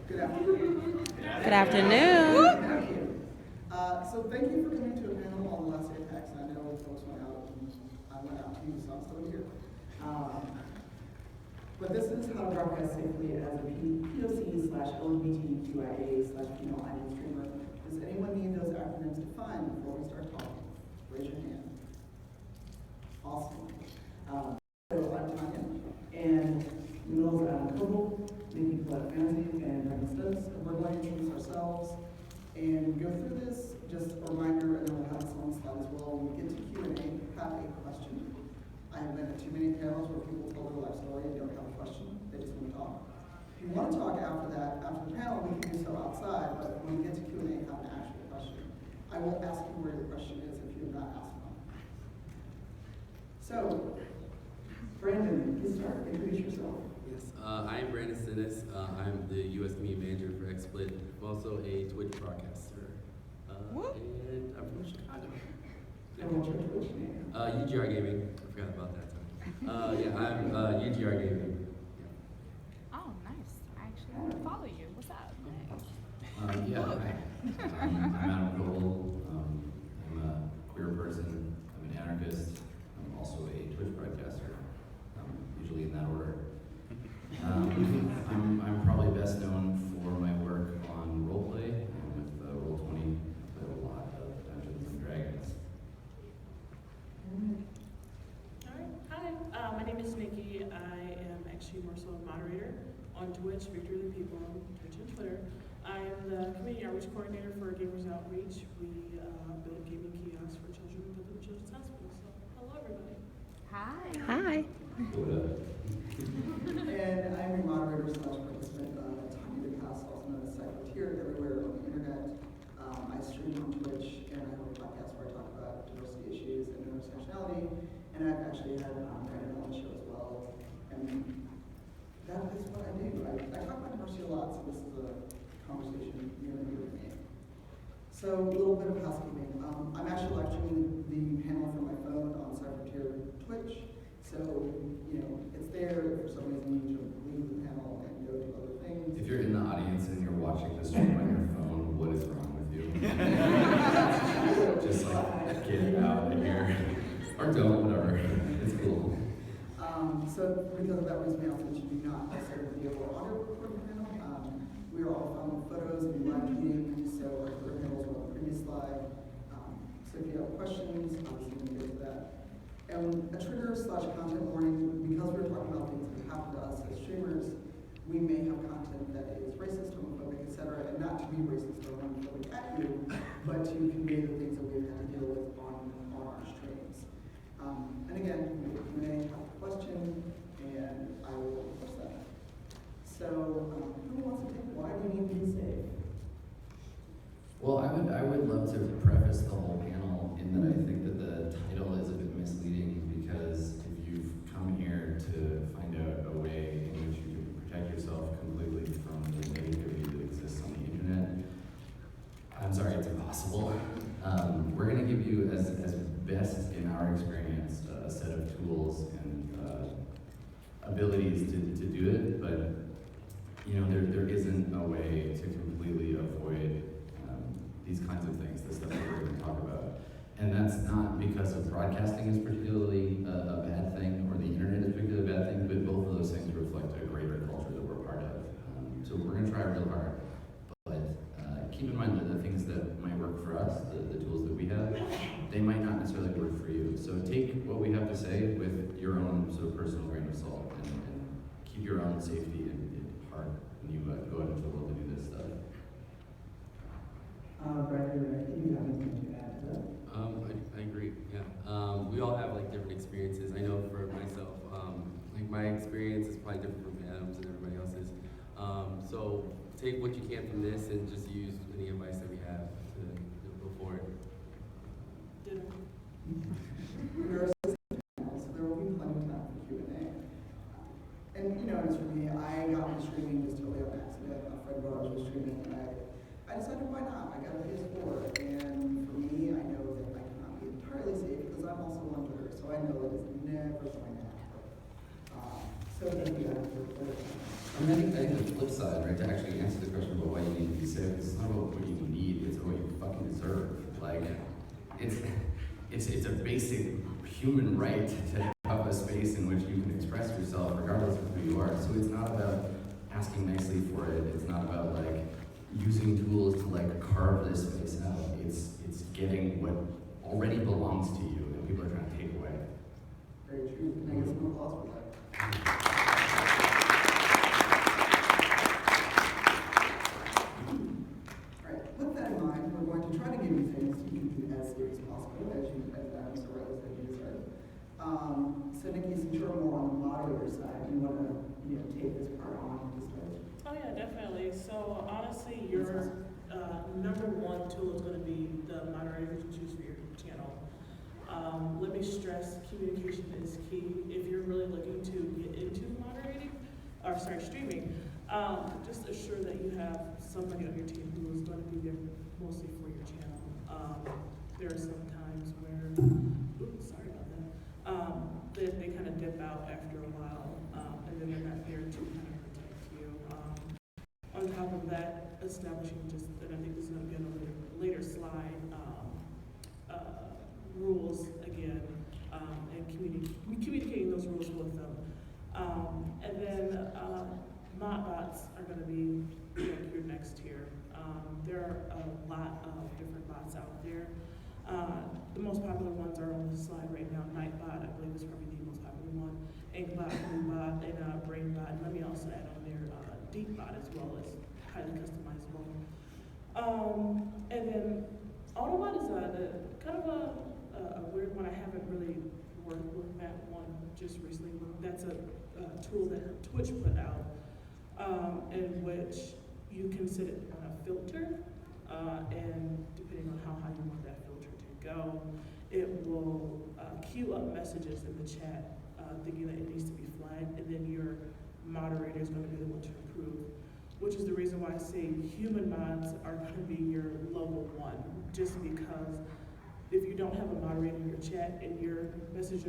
Good afternoon. Good afternoon. Thank you. So thank you for coming to a panel on the last day of PAX. I know folks went out and I went out too, so I'm still here. But this is how to broadcast safely as a POC/LGBTQIA/female audio streamer. Does anyone need those acronyms defined before we start talking? Raise your hand. Awesome. So I'm Tanya, and Mills Koebel, Nikki-Colette, Manzie, and Stennis. We're going to introduce ourselves and go through this. Just a reminder, and then we'll have this on the slide as well. When we get to Q&A, have a question. I have been at too many panels where people tell their life story and don't have a question. They just want to talk. If you want to talk after that, after the panel, we can do so outside, but when we get to Q&A, have an actual question. I will ask you where your question is if you have not asked one. So, Brandon, you start. Introduce yourself. Yes, I'm Brandon Stennis. I'm the U.S. Media Manager for XSplit. I'm also a Twitch broadcaster. And I'm from Chicago. And what's your Twitch name? UGR Gaming. I forgot about that time. Yeah, I'm UGR Gaming. Yeah. Oh, nice. I actually want to follow you. What's up? Yeah, hi. I'm Koebel. I'm a queer person. I'm an anarchist. I'm also a Twitch broadcaster, usually in that order. I'm probably best known for my work on roleplay with Roll20. I play a lot of Dungeons and Dragons. Hi, my name is Nikki. I am actually more so a moderator on Twitch, Victory of the People, on Twitch and Twitter. I am the community outreach coordinator for Gamers Outreach. We build gaming kiosks for children within the Children's Hospital. So, hello everybody. Hi. Hi. And I'm your moderator / participant, Tanya DePass, also known as Cypher everywhere on the internet. I stream on Twitch, and I have a podcast where I talk about diversity issues and intersectionality. And I've actually had Brandon on the show as well. And that is what I do. I talk about diversity a lot, so this is a conversation you're going to do with me. So a little bit of housekeeping. I'm actually live streaming the panel from my phone on Cypher Twitch. So, you know, it's there if for some reason you need to leave the panel and go do other things. If you're in the audience and you're watching the stream on your phone, what is wrong with you? Just like, get out of here. Or don't, whatever. It's cool. So because of that reason, we also do not necessarily video or audio recording panel. We are all filming photos and live tweeting, so our Twitter panels were on the previous slide. So if you have questions, obviously we can get to that. And a trigger / content warning, because we're talking about things that happen to us as streamers, we may have content that is racist, homophobic, etc., and not to be racist or homophobic at you, but to convey the things that we've had to deal with on our streams. And again, you may have a question, and I will post that. So, who wants to take why do we need to be safe? Well, I would love to preface the whole panel in that I think that the title is a bit misleading, because if you've come here to find out a way in which you can protect yourself completely from the negativity that exists on the internet, I'm sorry, it's impossible. We're going to give you, as best in our experience, a set of tools and abilities to do it, but you know, there isn't a way to completely avoid these kinds of things, the stuff that we're going to talk about. And that's not because of broadcasting is particularly a bad thing, or the internet is particularly a bad thing, but both of those things reflect a greater culture that we're part of. So we're going to try real hard, but keep in mind that the things that might work for us, the tools that we have, they might not necessarily work for you. So take what we have to say with your own sort of personal grain of salt, and keep your own safety in heart when you go out into the world to do this stuff. Brandon, do you have anything to add to that? I agree, yeah. We all have like different experiences. I know for myself, like my experience is probably different from Adam's and everybody else's. So take what you can from this and just use any advice that we have to go forward. Dinner. There are 6 panels, so there will be plenty of time for Q&A. And you know, as for me, I got into streaming just totally on accident. A friend brought us to streaming, and I decided why not? I got a PS4, and for me, I know that I cannot be entirely safe because I'm also on Twitter, so I know it is never going to happen. So thank you guys for I mean, I think the flip side, right, to actually answer the question about why you need to be safe, it's not about what you need, it's what you fucking deserve. Like, it's a basic human right to have a space in which you can express yourself regardless of who you are. So it's not about asking nicely for it, it's not about like using tools to like carve this space out. It's getting what already belongs to you and people are trying to take away. Very true. Can I get some applause for that? Alright, with that in mind, we're going to try to give you things you can do as safe as possible, as Adam so rightly said you deserve. So Nikki, since you're more on the moderator side, you want to take this part on to start? Oh yeah, definitely. So honestly, your number one tool is going to be the moderator you choose for your channel. Let me stress, communication is key. If you're really looking to get into streaming, just assure that you have somebody on your team who is going to be there mostly for your channel. There are some times where, sorry about that, they kind of dip out after a while, and then they're not there to kind of protect you. On top of that, establishing and I think this is going to be on a later slide, rules again, and communicating those rules with them. And then mod bots are going to be your next tier. There are a lot of different bots out there. The most popular ones are on the slide right now. Nightbot, I believe, is probably the most popular one. Inkbot, Bluebot, and Brainbot. And let me also add on there Deepbot as well, as highly customizable. And then Autobot is kind of a weird one. I haven't really worked with that one just recently. That's a tool that Twitch put out, in which you can set it on a filter, and depending on how high you want that filter to go, it will queue up messages in the chat, thinking that it needs to be flagged, and then your moderator is going to be the one to approve. Which is the reason why I say human mods are going to be your level one, just because if you don't have a moderator in your chat and your messages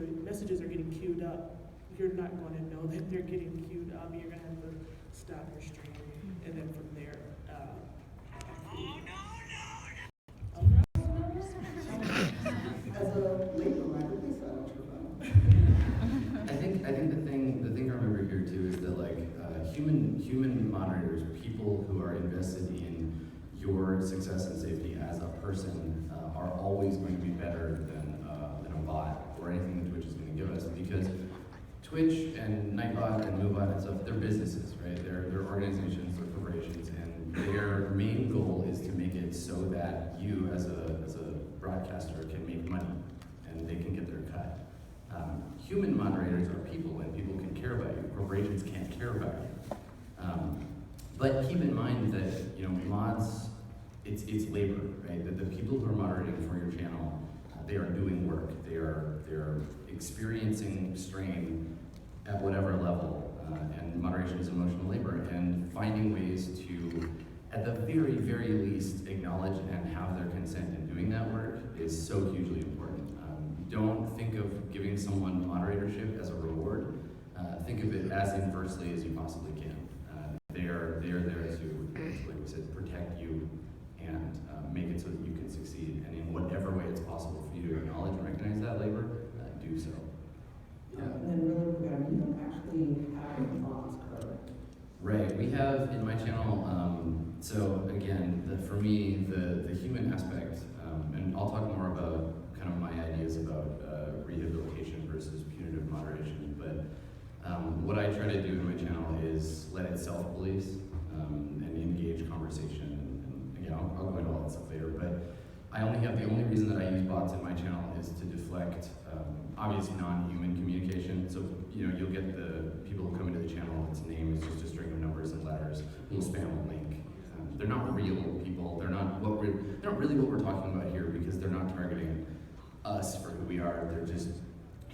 are getting queued up, you're not going to know that they're getting queued up. You're going to have to stop your stream, and then from there. As a late reminder, please silence your phone. I think the thing to remember here too is that like human moderators, people who are invested in your success and safety as a person, are always going to be better than a bot or anything that Twitch is going to give us, because Twitch and Nightbot and Moobot and stuff, they're businesses, right? They're organizations, they're corporations, and their main goal is to make it so that you as a broadcaster can make money and they can get their cut. Human moderators are people, and people can care about you. Corporations can't care about you. But keep in mind that mods, it's labor, right? That the people who are moderating for your channel, they are doing work. They're experiencing strain at whatever level, and moderation is emotional labor. And finding ways to, at the very, very least, acknowledge and have their consent in doing that work is so hugely important. Don't think of giving someone moderatorship as a reward. Think of it as inversely as you possibly can. They're there to, like we said, protect you and make it so that you can succeed. And in whatever way it's possible for you to acknowledge and recognize that labor, do so. And then really quick, you don't actually have bots, correct? Right, we have in my channel, so again, for me, the human aspect, and I'll talk more about kind of my ideas about rehabilitation versus punitive moderation, but what I try to do in my channel is let it self-police and engage conversation, and again, I'll go into all that stuff later, but the only reason that I use bots in my channel is to deflect obvious non-human communication. So you'll get the people who come into the channel, its name is just a string of numbers and letters, we'll spam a link. They're not real people, they're not really what we're talking about here, because they're not targeting us for who we are, they're just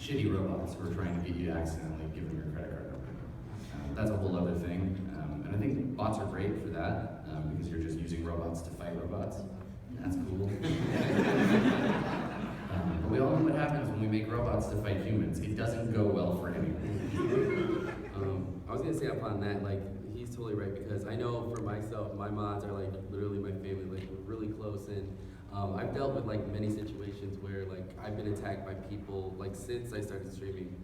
shitty robots who are trying to get you to accidentally give them your credit card number. That's a whole other thing, and I think bots are great for that, because you're just using robots to fight robots. That's cool. But we all know what happens when we make robots to fight humans. It doesn't go well for anyone. I was gonna say upon that, like he's totally right, because I know for myself, my mods are like literally my family, like we're really close, and I've dealt with like many situations where like I've been attacked by people like since I started streaming,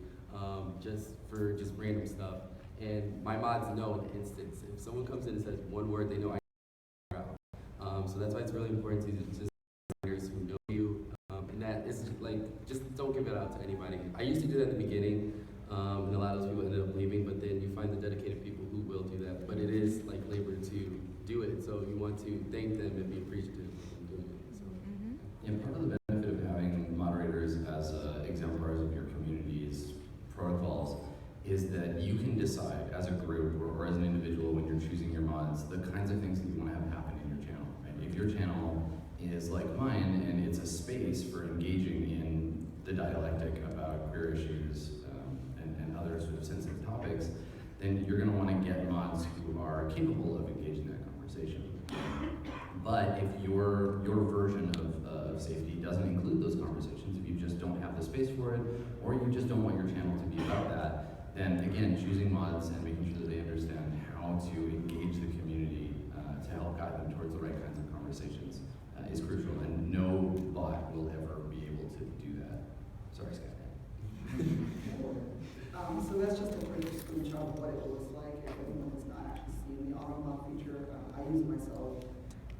just for just random stuff, and my mods know in an instance. If someone comes in and says one word, they know I out. So that's why it's really important to who know you, and that is like, just don't give it out to anybody. I used to do that in the beginning, and a lot of those people ended up leaving, but then you find the dedicated people who will do that. But it is like labor to do it, so you want to thank them and be appreciative of doing it. So. Yeah, part of the benefit of having moderators as exemplars of your community's protocols is that you can decide as a group or as an individual when you're choosing your mods the kinds of things that you want to have happen in your channel. Right? If your channel is like mine and it's a space for engaging in the dialectic about queer issues and other sort of sensitive topics, then you're going to want to get mods who are capable of engaging that conversation. But if your version of safety doesn't include those conversations, if you just don't have the space for it, or you just don't want your channel to be about that, then again, choosing mods and making sure that they understand how to engage the community to help guide them towards the right kinds of conversations is crucial, and no bot will ever be able to do that. Sorry, Scott. So that's just a quick screenshot of what it looks like if anyone has not actually seen the auto mod feature. I use it myself,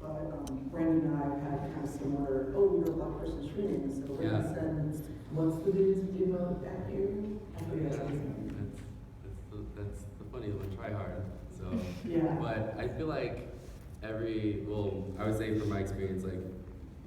but Brandon and I have had kind of similar, oh, you're a black person streaming, so Brandon said, what's the dude's name of that dude? I forget his name. That's the funny one, try hard. So, Yeah. But I feel like I would say from my experience, like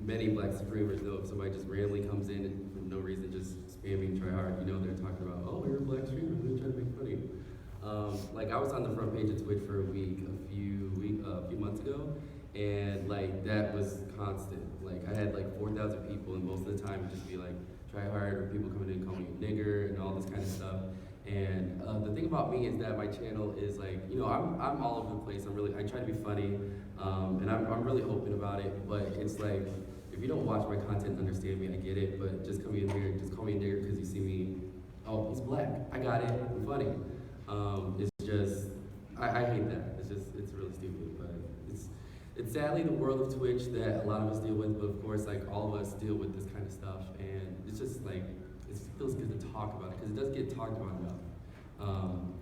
many black streamers know if somebody just randomly comes in and for no reason just spamming try hard, you know they're talking about, oh, you're a black streamer, they're trying to make fun of you. Like I was on the front page of Twitch for a few months ago, and like that was constant. Like I had like 4,000 people, and most of the time it'd just be like try hard, or people coming in and calling me a nigger and all this kind of stuff. And the thing about me is that my channel is like, you know, I'm all over the place. I try to be funny, and I'm really open about it. But it's like, if you don't watch my content and understand me, I get it. But just come in here and just call me a nigger because you see me, oh, he's black. I got it. I'm funny. It's just, I hate that. It's really stupid. But it's sadly the world of Twitch that a lot of us deal with. But of course, like all of us deal with this kind of stuff, and it's just like, it feels good to talk about it because it does get talked about enough.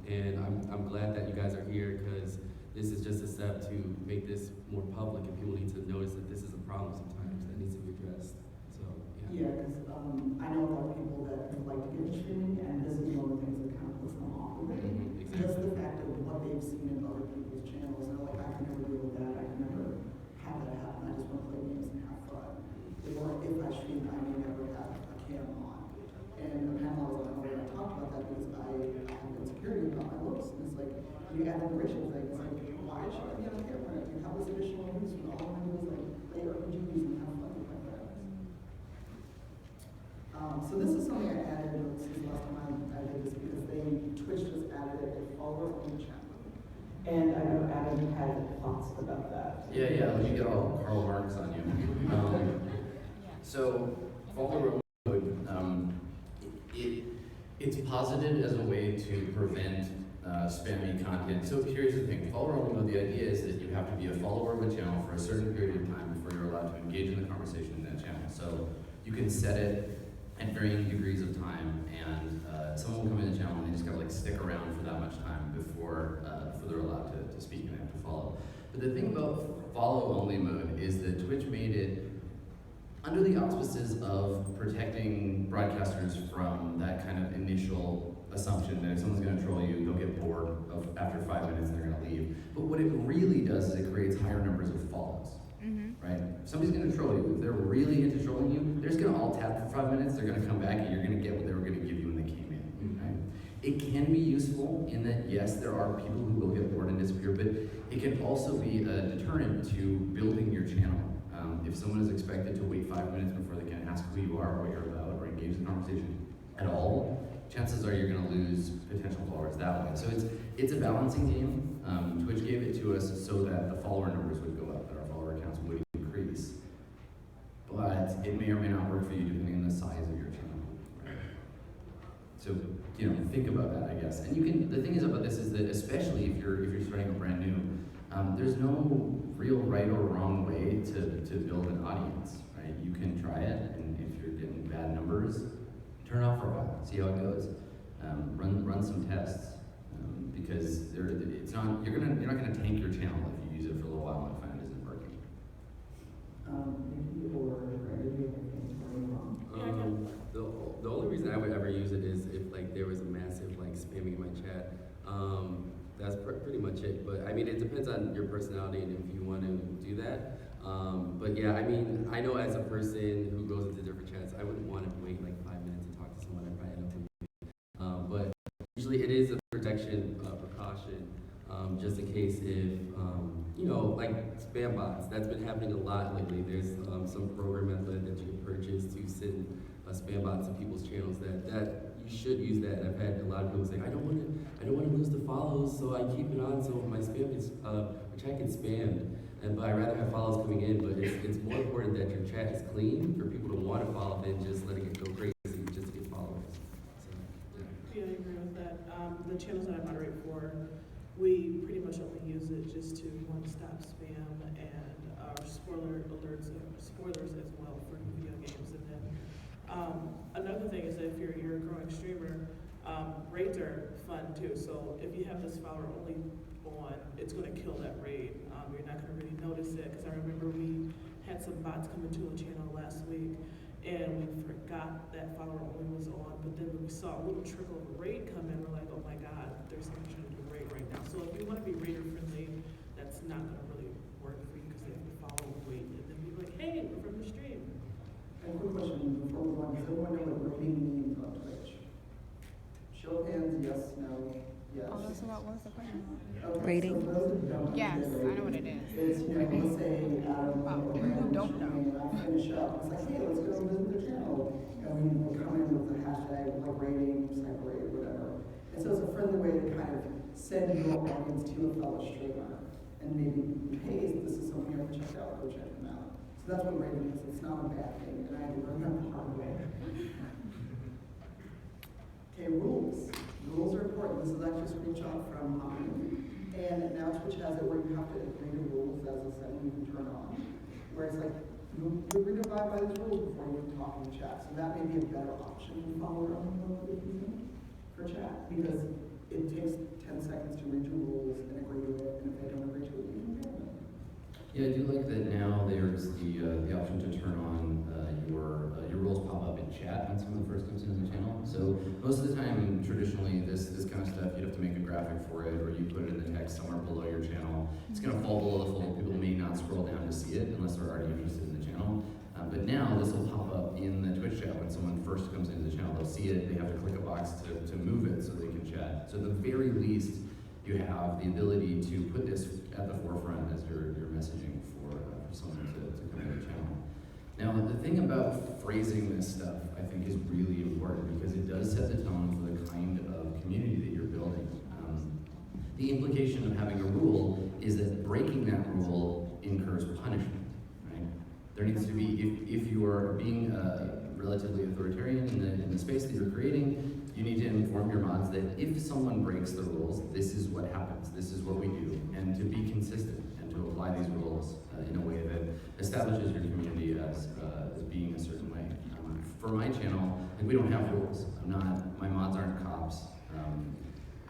And I'm glad that you guys are here, because this is just a step to make this more public, and people need to notice that this is a problem sometimes that needs to be addressed. So Yeah, because I know a lot of people that like to get into streaming, and this is one of the things that kind of puts them off of it. Exactly. Just the fact of what they've seen in other people's channels, and like, I can never deal with that, I can never have that happen, I just want to play games and have fun. If I stream, I may never have a cam on. And the panel was like, I talked about that because I have insecurity about my looks. And it's like, you add in the racial thing, it's like, why should I be on camera? You have this additional use when all I do is like play RPGs and have fun with my friends. So this is something I added since the last time I did this, because Twitch just added a follower on the channel. And I know Adam had thoughts about that. Yeah, let me get all Karl Marx on you. So, follower mode, it's posited as a way to prevent spammy content. So here's the thing, follower only mode, the idea is that you have to be a follower of a channel for a certain period of time before you're allowed to engage in the conversation in that channel. So you can set it at varying degrees of time, and someone will come in the channel and they just gotta like stick around for that much time before they're allowed to speak and have to follow. But the thing about follow only mode is that Twitch made it under the auspices of protecting broadcasters from that kind of initial assumption that if someone's going to troll you, they'll get bored of after 5 minutes and they're going to leave. But what it really does is it creates higher numbers of follows, right? If somebody's going to troll you, if they're really into trolling you, they're just going to alt tab for 5 minutes, they're going to come back and you're going to get what they were going to give you when they came in, right? It can be useful in that, yes, there are people who will get bored and disappear, but it can also be a deterrent to building your channel. If someone is expected to wait 5 minutes before they can ask who you are, what you're about, or engage in the conversation at all, chances are you're going to lose potential followers that way. So it's a balancing game. Twitch gave it to us so that the follower numbers would go up, that our follower counts would increase. But it may or may not work for you depending on the size of your channel. Right? So think about that, I guess. And you can. The thing is about this is that especially if you're starting a brand to build an audience, right? You can try it, and if you're getting bad numbers, turn it off for a while, see how it goes. Run some tests, because it's not you're not gonna tank your channel if you use it for a little while and find it isn't working. Nikki or Greg, do you have anything to worry about? The only reason I would ever use it is if like there was a massive like spamming in my chat. That's pretty much it. But I mean, it depends on your personality and if you want to do that. But yeah, I mean, I know as a person who goes into different chats, I wouldn't want to wait like 5 minutes to talk to someone. I'd probably end up leaving. But usually it is a protection precaution, just in case if you know, like spam bots. That's been happening a lot lately. There's some program method that you can purchase to send spam bots to people's channels. That you should use that. And I've had a lot of people say, I don't want to lose the follows, so I keep it on so my spam gets my chat gets spammed. But I'd rather have follows coming in. But it's more important that your chat is clean for people to want to follow than just letting it go crazy just to get followers. So, Yeah, I agree with that. The channels that I moderate for, we pretty much only use it just to stop spam and spoilers as well for video games. And then another thing is that if you're a growing streamer, raids are fun too. So if you have this follower only on, it's going to kill that raid. You're not going to really notice it, because I remember we had some bots come into a channel last week, and we forgot that follower only was on, but then we saw a little trickle of a raid come in. We're like, oh my God, there's someone trying to do a raid right now. So if you want to be raider friendly, that's not going to really work for you, because they have to follow and wait, and then be like, hey, we're from the stream. And quick question before we go on, does everyone know what rating means on Twitch? Show of hands, yes, no, yes. Oh, that's about what's the question? Okay, Rating? So those that don't Yes, understand I know what it rating, is. It's, you know, let's say Adam Wow, or you Brandon don't stream, know. and I finish up, it's like, hey, let's go visit their channel. And we come in with the hashtag like rating, cyber rate, whatever. And so it's a friendly way to kind of send your audience to a fellow streamer. And maybe, hey, this is something you ever checked out, go check them out. So that's what rating is. It's not a bad thing, and I had to learn that the hard way. Okay, rules. Rules are important. This is actually a screenshot from and now Twitch has it where you have to agree to rules as a setting you can turn on. Where it's like, you agree to abide by these rules before you can talk in the chat. So that may be a better option to follow around if you think for chat, because it takes 10 seconds to read your rules and agree to it, and if they don't agree to it, you can ban them. Yeah, I do like that now there's the option to turn on your rules pop up in chat when someone first comes into the channel. So most of the time, traditionally, this kind of stuff, you'd have to make a graphic for it, or you put it in the text somewhere below your channel. It's going to fall below the fold. People may not scroll down to see it unless they're already interested in the channel. But now this will pop up in the Twitch chat when someone first comes into the channel. They'll see it, they have to click a box to move it so they can chat. So at the very least, you have the ability to put this at the forefront as your messaging for someone to come to the channel. Now, the thing about phrasing this stuff, I think, is really important, because it does set the tone for the kind of community that you're building. The implication of having a rule is that breaking that rule incurs punishment, right? There needs to be, if you are being relatively authoritarian in the space that you're creating, you need to inform your mods that if someone breaks the rules, this is what happens, this is what we do, and to be consistent and to apply these rules in a way that establishes your community as being a certain way. For my channel, like, we don't have rules. My mods aren't cops.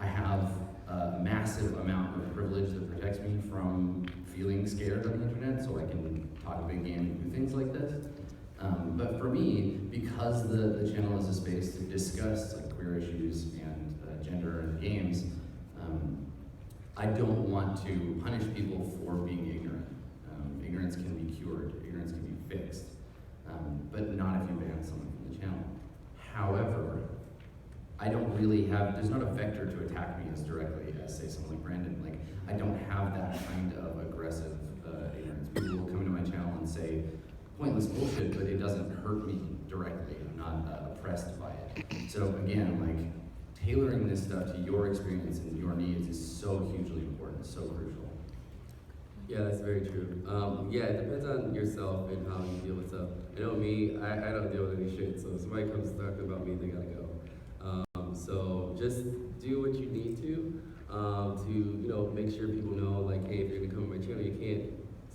I have a massive amount of privilege that protects me from feeling scared on the internet, so I can talk a big game and do things like this. But for me, because the channel is a space to discuss like queer issues and gender and games, I don't want to punish people for being ignorant. Ignorance can be cured, ignorance can be fixed, but not if you ban someone from the channel. However, I don't really have, there's not a vector to attack me as directly as, say, someone like Brandon. Like, I don't have that kind of aggressive ignorance. People will come into my channel and say pointless bullshit, but it doesn't hurt me directly. I'm not oppressed by it. So again, like, tailoring this stuff to your experience and your needs is so hugely important, so crucial. Yeah, that's very true. Yeah, it depends on yourself and how you deal with stuff. I know me, I don't deal with any shit, so if somebody comes talking about me, they gotta go. So just do what you need to make sure people know, like, hey, if you're gonna come to my channel, you can't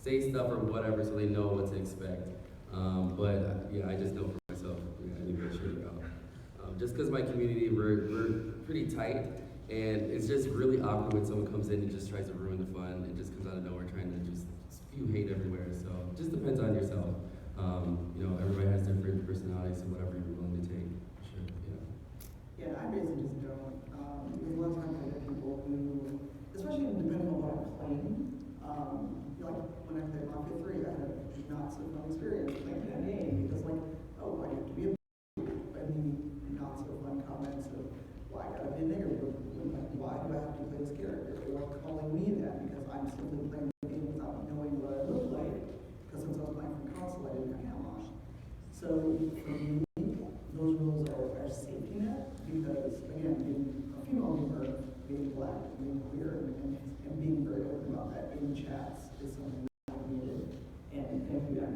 say stuff or whatever so they know what to expect. But yeah, I just know for myself, I need to make sure to go. Just because my community, we're pretty tight, and it's just really awkward when someone comes in and just tries to ruin the fun and just comes out of nowhere trying to just spew hate everywhere. So it just depends on yourself. You know, everybody has different personalities, so whatever you're willing to take. Sure, yeah. Yeah, I basically just don't. Because a lot of times I get people who, especially depending on what I'm playing, like when I played Mafia 3, I had a not so fun experience playing that game because like, oh, I have to be a and the not so fun comments of why I gotta be a nigger, like why do I have to play this character? Or calling me that because I'm simply playing the game without knowing what I look like. Because since I was playing from console, I didn't have cam on. So for me, those rules are safety net because again, being a female gamer, being black, being queer, and being very open about that in chats is something that I needed. And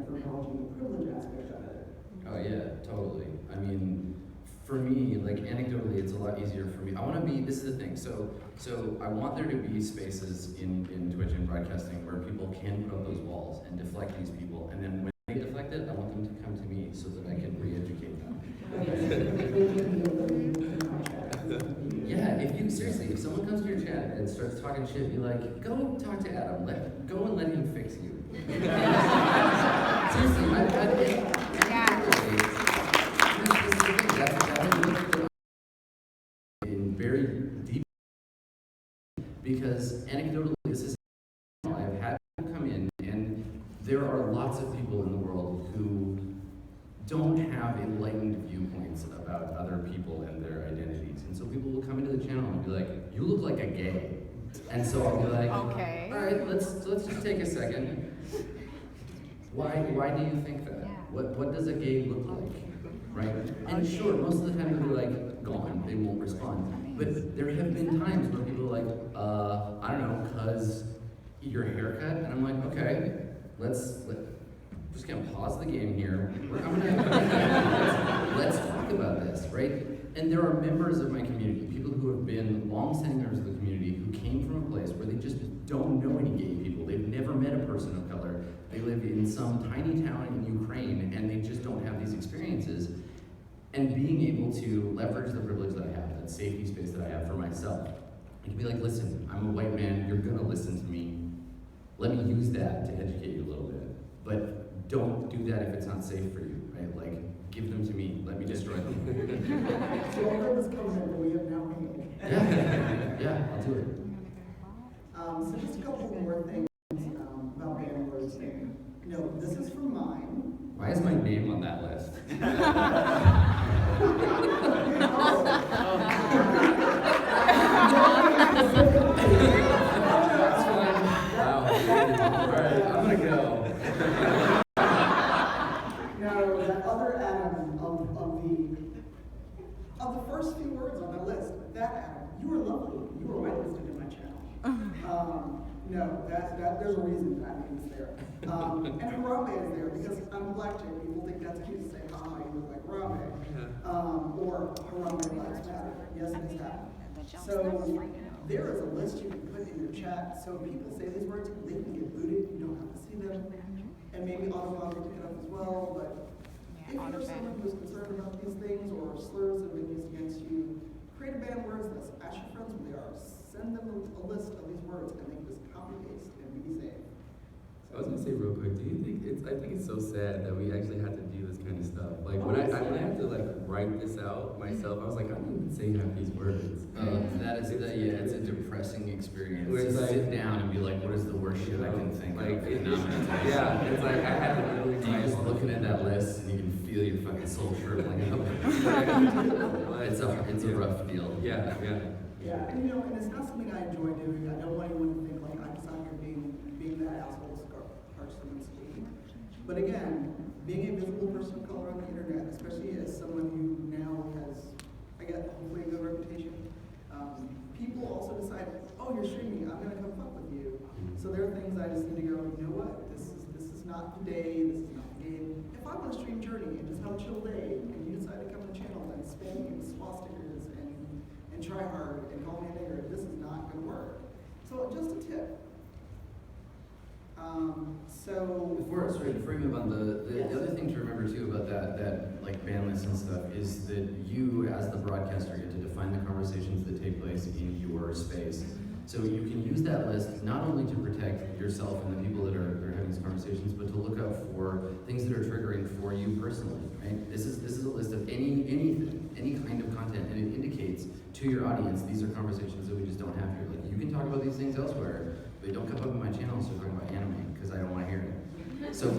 for acknowledging the privilege aspect of it. Oh yeah, totally. I mean, for me, like anecdotally, it's a lot easier for me. I want to be. This is the thing. So I want there to be spaces in Twitch and broadcasting where people can put up those walls and deflect these people, and then when they deflect it, I want them to come to me so that I can re-educate them. Yeah, if someone comes to your chat and starts talking shit, be like, go talk to Adam. Go and let him fix you. Seriously, in very deep, because anecdotally, this is I've had people come in, and there are lots of people in the world who don't have enlightened viewpoints about other people and their identities, and so people will come into the channel and be like, "You look like a gay," and so I'll be like, Okay. "All right, let's just take a second. Why do you think that? What does a gay look like, right?" And sure, most of the time they're like gone, they won't respond. But there have been times where people are like, I don't know, cause your haircut, and I'm like, okay, just gonna pause the game here. Let's talk about this, right? And there are members of my community, people who have been long-standing members of the community who came from a place where they just don't know any gay people. They've never met a person of color. They live in some tiny town in Ukraine, and they just don't have these experiences. And being able to leverage the privilege that I have, that safety space that I have for myself, and to be like, listen, I'm a white man, you're gonna listen to me. Let me use that to educate you a little bit. But don't do that if it's not safe for you, right? Like, give them to me, let me destroy them. So I'll heard this covenant that we have now made. Yeah, I'll do it. So just a couple more things about ban words. No, this is from mine. Why is my name on that list? That's fine. Wow. Alright, I'm gonna go. No, that other Adam of the first few words on the list, that Adam, you were lovely. You were whitelisted in my channel. No, there's a reason that name's there. And Harambe is there because I'm a black chick. People think that's cute to say, haha, you look like Harambe. Or Harambe Lives Matter. Yes, it has happened. So there is a list you can put in your chat. So people say these words, they can get booted. You don't have to see them. And maybe Automod will pick it up as well. But if you're someone who's concerned about these things or slurs that have been used against you, create a ban words list. Ask your friends who they are. Send them a list of these words and they can just copy paste and be safe. I was gonna say real quick, do you think I think it's so sad that we actually have to do this kind of stuff. Like when I have to like write this out myself, I was like, I don't even say half these words. It's a depressing experience. Where it's to like, sit down and be like, what is the worst shit I can think like, of? And I'm gonna tell you. yeah, it's like I had to really You're just looking at that list and you can feel your fucking soul shriveling up. It's a rough deal. Yeah. Yeah, and and it's not something I enjoy doing. I don't want anyone to think like I'm just out here being that asshole harsh to speak. But again, being a visible person of color on the internet, especially as someone who now has, I guess, hopefully a good reputation, people also decide, oh, you're streaming, I'm gonna come fuck with you. So there are things I just need to go, you know what, this is not the day, this is not the game. If I want to stream Journey and just have a chill day, and you decide to come to the channel and spam me with swastikas and try hard and call me a nigger, this is not gonna work. So just a tip. So. Before you move on, the Yes. other thing to remember too about that like ban lists and stuff is that you as the broadcaster get to define the conversations that take place in your space. So you can use that list not only to protect yourself and the people that are having these conversations, but to look out for things that are triggering for you personally, right? This is a list of anything, any kind of content, and it indicates to your audience these are conversations that we just don't have here. Like you can talk about these things elsewhere, but don't come up in my channel and start talking about anime because I don't want to hear it. So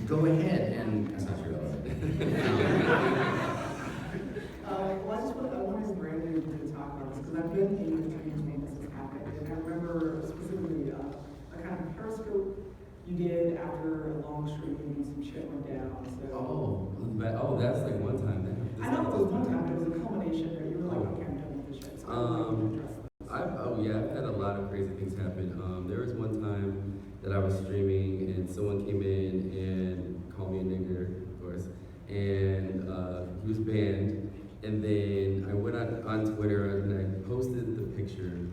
go ahead and that's not true. Well, I wanted Brandon to talk about this because I've been in the trainings when this has happened, and I remember specifically a kind of periscope you did after a long stream and some shit went down. So. That's like one time. I know it was one time, but it was a culmination where you were like, okay, I'm done with this shit. So I've had a lot of crazy things happen. There was one time that I was streaming and someone came in and called me a nigger, of course, and he was banned. And then I went on Twitter and I posted the picture.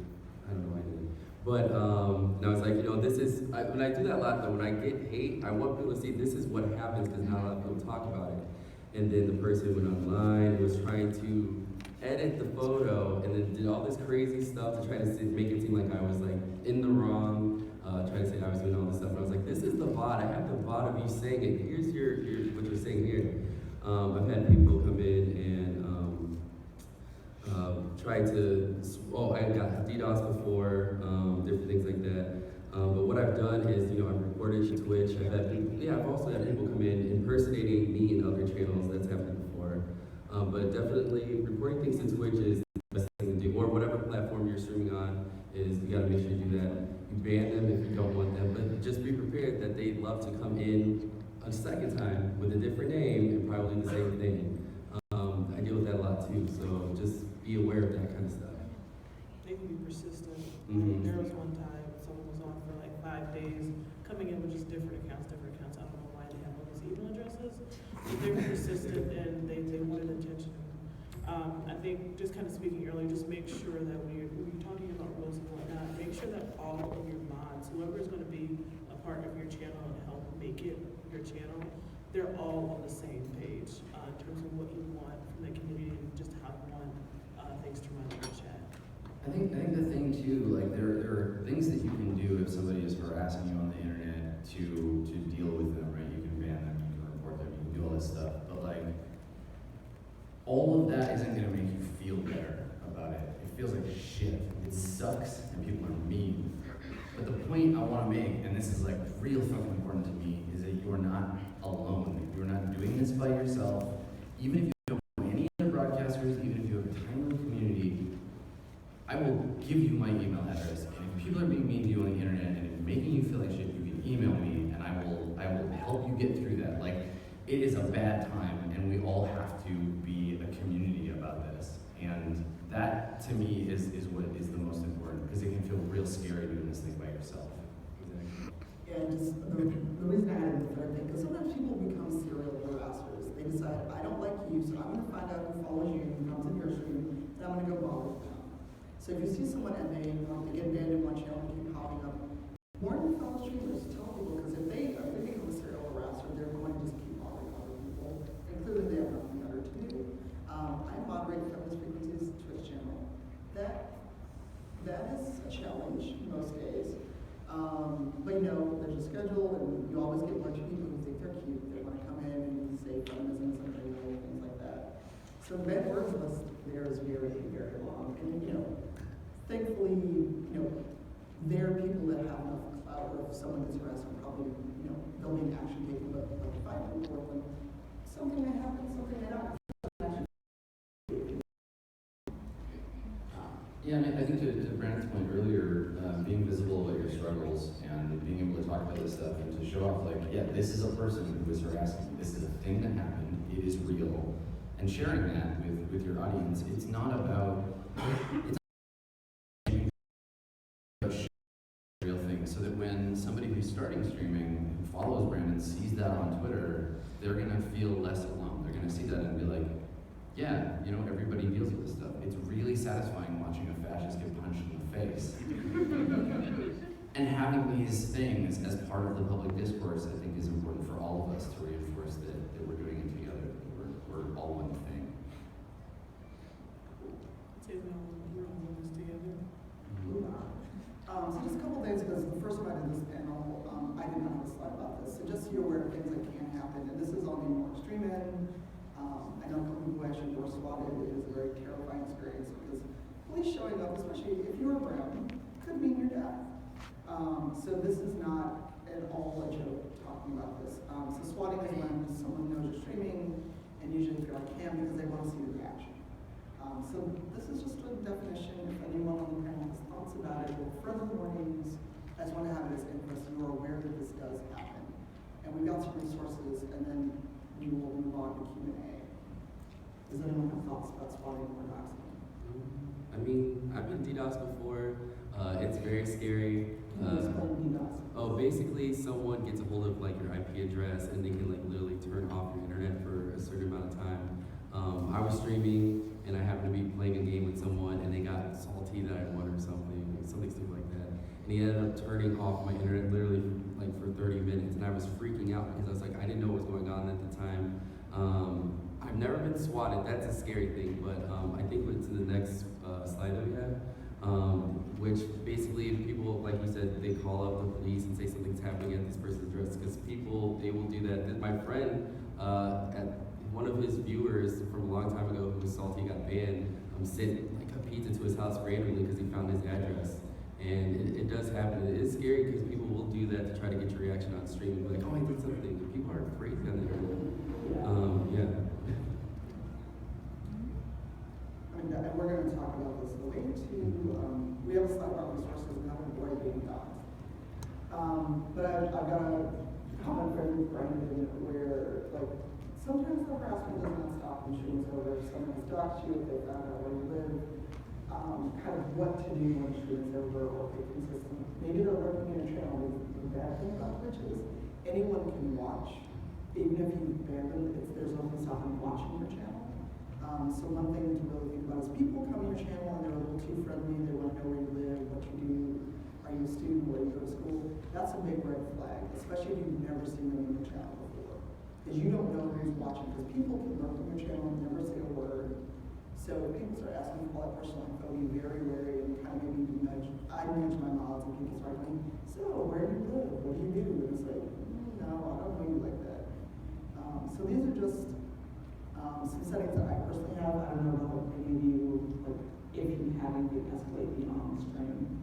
I don't know why I did, but and I was like, this is when I do that a lot though. When I get hate, I want people to see this is what happens because not a lot of people talk about it. And then the person went online and was trying to edit the photo and then did all this crazy stuff to try to make it seem like I was like in the wrong, trying to say I was doing all this stuff. And I was like, this is the VOD. I have the VOD of you saying it. Here's your what you're saying here. I've had people come in and try to, I got DDoS before, different things like that. But what I've done is, I've reported to Twitch. I've also had people come in impersonating me in other channels. That's happened before. But definitely reporting things to Twitch is the best thing to do. Or whatever platform you're streaming on is, you gotta make sure you do that. You ban them if you don't want them, but just be prepared that they'd love to come in a second time with a different name and probably the same thing. I deal with that a lot too, so just be aware of that kind of stuff. They can be persistent. Mhm. There was one time someone was on for like 5 days, coming in with just different accounts. I don't know why they have all these email addresses. But they were persistent and they wanted attention. I think just kind of speaking earlier, just make sure that when you're talking about rules and whatnot, make sure that all of your mods, whoever is going to be a part of your channel and help make it your channel, they're all on the same page in terms of what you want from the community and just how you want things to run in your chat. I think the thing too, like there are things that you can do if somebody is harassing you on the internet to deal with them, right? You can ban them, you can report them, you can do all this stuff, but like all of that isn't gonna make you feel better about it. It feels like shit. It sucks and people are mean. But the point I wanna make, and this is like real fucking important to me, is that you are not alone. You are not doing this by yourself. Even if you don't know any other broadcasters, even if you have a tiny little community, I will give you my email address. And if people are being mean to you on the internet and it's making you feel like shit, you can email me and I will help you get through that. Like, it is a bad time and we all have to be a community about this. And that to me is what is the most important because it can feel real scary doing this thing by yourself. Yeah, just the reason I added the third thing, because sometimes people become serial harassers. They decide, I don't like you, so I'm gonna find out who follows you, who comes in your stream, and I'm gonna go bother them. So if you see someone and they get banned in one channel and keep popping up, warn your fellow streamers, tell people, because if they become a serial harasser, they're going to just keep bothering other people, and clearly they have nothing better to do. I moderate Feminist Frequencies Twitch channel. That is a challenge most days. But there's a schedule, and you always get one or two people who think they're cute. They want to come in and say feminism, something, things like that. So the bad words of us there is very, very long. And thankfully, there are people that have enough clout where if someone is harassed, probably, they'll be action capable. But if I don't work with something that happens, something that happens. Yeah, and I think to Brandon's point earlier, being visible about your struggles and being able to talk about this stuff and to show off, like, yeah, this is a person who is harassing you. This is a thing that happened. It is real. And sharing that with your audience, it's not about real things. So that when somebody who's starting streaming who follows Brandon sees that on Twitter, they're gonna feel less alone. They're gonna see that and be like, yeah, everybody deals with this stuff. It's really satisfying watching a fascist get punched in the face. And having these things as part of the public discourse, I think, is important for all of us to reinforce that we're doing it together, that we're all one thing. Say no, we're all in this together. So just a couple things, because the first time I did this panel, I did not have a slide about this. So just so you're aware of things that can happen, and this is on the more extreme end. I know a couple people who actually were swatted. It is a very terrifying experience because police showing up, especially if you're brown, could mean your death. So this is not at all a joke talking about this. So swatting is when someone knows you're streaming, and usually if you're on cam because they want to see the reaction. So this is just a definition. If anyone on the panel has thoughts about it, or further warnings, I just want to have it as input so you are aware that this does happen. And we've got some resources, and then we will move on to Q&A. Does anyone have thoughts about swatting or doxing? I mean, I've been DDoS before. It's very scary. Can you explain DDoS? Oh, basically someone gets a hold of like your IP address and they can like literally turn off your internet for a certain amount of time. I was streaming and I happened to be playing a game with someone and they got salty that I won or something stupid like that. And he ended up turning off my internet literally like for 30 minutes and I was freaking out because I was like, I didn't know what was going on at the time. I've never been swatted, that's a scary thing, but I think what's in the next slide that we have, which basically people, like you said, they call up the police and say something's happening at this person's address because people, they will do that. My friend, one of his viewers from a long time ago who was salty got banned, sent like a pizza to his house randomly because he found his address. And it does happen. It is scary because people will do that to try to get your reaction on stream and be like, oh, I did something. People are crazy on the internet. Yeah. And we're going to talk about this. The way to, we have a slide about resources and how to avoid being doxxed. But I've got a comment from Brandon where, like, sometimes the harassment does not stop when shooting's over. If someone has doxed you, if they found out where you live, kind of what to do when shooting's over or be consistent. Maybe they're working in a channel. The bad thing about Twitch is anyone can watch. Even if you ban them, there's nothing stopping watching your channel. So one thing to really think about is people come to your channel and they're a little too friendly, they want to know where you live, what you do, are you a student, where you go to school. That's a big red flag, especially if you've never seen them in your channel before. Because you don't know who's watching, because people can lurk on your channel and never say a word. So if people start asking for all that personal info, be very wary and kind of maybe nudge. I nudge my mods and people start going, so where do you live? What do you do? And it's like, no, I don't know you like that. So these are just some settings that I personally have. I don't know about any of you, like, if you have anything escalate beyond the stream.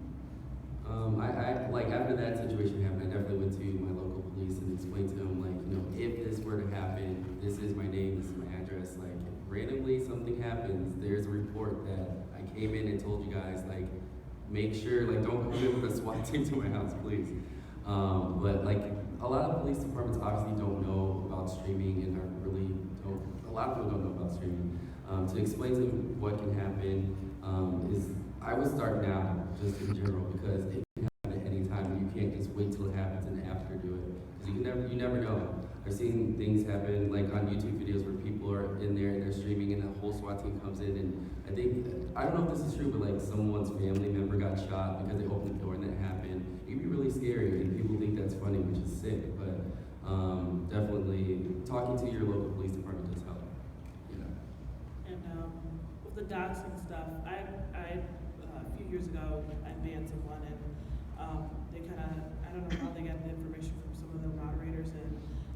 I like after that situation happened, I definitely went to my local police and explained to them, like, you know, if this were to happen, this is my name, this is my address. Like, if randomly something happens, there's a report that I came in and told you guys, like, make sure, like, don't come in with a SWAT team to my house, please. But like, a lot of police departments obviously don't know about streaming and are really don't. A lot of people don't know about streaming. To explain to them what can happen is, I would start now, just in general, because it can happen at any time. You can't just wait till it happens and after do it, because you never know. I've seen things happen like on YouTube videos where people are in there and they're streaming and the whole SWAT team comes in, and I don't know if this is true, but like someone's family member got shot because they opened the door and that happened. It can be really scary and people think that's funny, which is sick, but definitely talking to your local police department does help. And with the doxing stuff, I a few years ago, I banned someone and they kind of, I don't know how they got the information from some of the moderators, and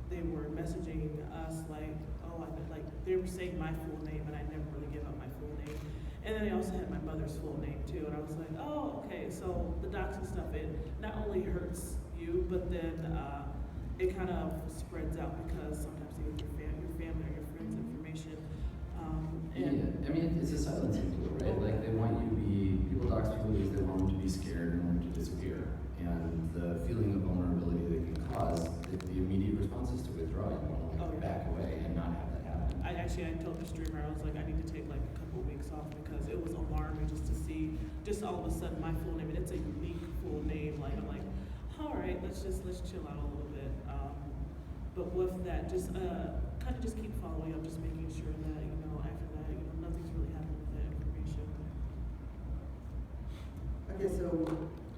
they were messaging us like, oh, like they were saying my full name, and I never really give out my full name. And then they also had my mother's full name too, and I was like, oh, okay, so the doxing stuff, it not only hurts you, but then it kind of spreads out because sometimes you give your family or your friends information. Yeah, I mean, it's a silencing tool, right? Like, they want you to be, people dox people because they want them to be scared and want them to disappear. And the feeling of vulnerability they can cause, the immediate response is to withdraw. You want to like back away and not have that happen. I told the streamer, I was like, I need to take like a couple of weeks off because it was alarming just to see, just all of a sudden my full name, and it's a unique full name. Like, I'm like, all right, let's chill out a little bit. But with that, just kind of just keep following up, just making sure that, you know, after that, you know, nothing's really happened with that information. Okay, so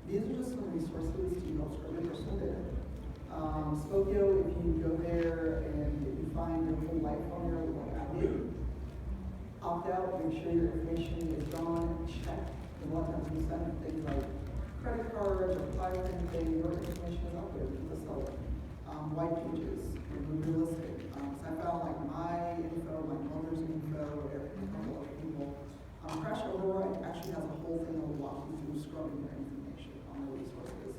these are just some resources to help scrub your personal data. Spokio, if you go there and you find your whole life on there, like I did, opt out, make sure your information is gone, check. And a lot of times we send things like credit cards or apply for anything, your information is out there, people sell it. White pages, be realistic. So I found like my info, my mother's info, a couple other people. Crash Override actually has a whole thing that will walk you through scrubbing your information on the resources.